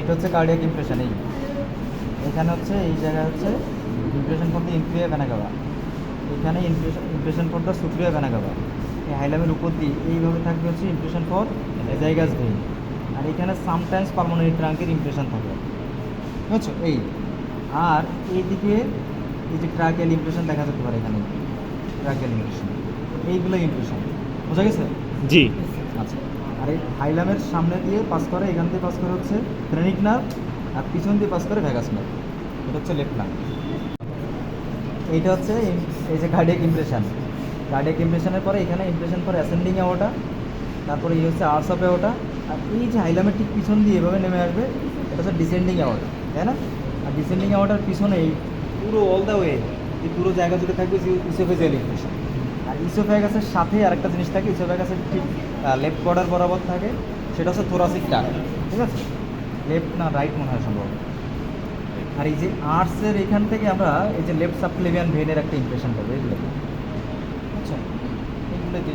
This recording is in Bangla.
এটা হচ্ছে কার্ডিয়াক ইমপ্রেশন। এখানে হচ্ছে এই জায়গায় হচ্ছে impression for the inferior vena cava, এখানে impression for the superior vena cava. এই হাইলামের উপর দিয়ে এইভাবে থাকবে হচ্ছে ইমপ্রেশন ফর জাইগাস ভেইন, আর এখানে সামটাইমস পালমোনারি ট্রাঙ্কের ইমপ্রেশন থাকে, বুঝছো? এই আর এইদিকে এই যে ট্রাকিয়াল ইমপ্রেশন দেখা যেতে পারে, এখানে ট্রাকিয়াল ইমপ্রেশন, এইগুলো ইমপ্রেশন বোঝা গেছে? জি। আচ্ছা, আর এই হাইলামের সামনে দিয়ে পাস করে, এখান দিয়ে পাস করে হচ্ছে ফ্রেনিক নার্ভ, আর পিছন দিয়ে পাস করে ভ্যাগাস নার্ভ। এটা হচ্ছে লেফট নার্ভ। এইটা হচ্ছে এই যে কার্ডিয়াক ইমপ্রেশন। কার্ডিয়াক ইমপ্রেশনের পরে এখানে ইমপ্রেশন পরে অ্যাসেন্ডিং অ্যাওর্টা, তারপরে এই হচ্ছে আর্স অফ অ্যাওর্টা, আর এই যে হাইলামের ঠিক পিছন দিয়ে এভাবে নেমে আসবে, এটা হচ্ছে ডিসেন্ডিং অ্যাওর্টা, তাই না? আর ডিসেন্ডিং অ্যাওর্টার পিছনেই পুরো অল দ্য ওয়ে এই পুরো জায়গা জুড়ে থাকবে ইসোফেজিয়াল ইমপ্রেশন। আর ইসোফেগাসের সাথে আরেকটা জিনিস থাকে, ইসোফেগাসের ঠিক লেফট বর্ডার বরাবর থাকে, সেটা হচ্ছে থোরাসিক টাক, ঠিক আছে? লেফট না রাইট মনে হয় সম্ভব। আর এই যে আর্টসের এখান থেকে আমরা এই যে লেফট সাবক্লেভিয়ান ভেনের একটা ইমপ্রেশন পাবো, এগুলো, আচ্ছা, এইগুলো যে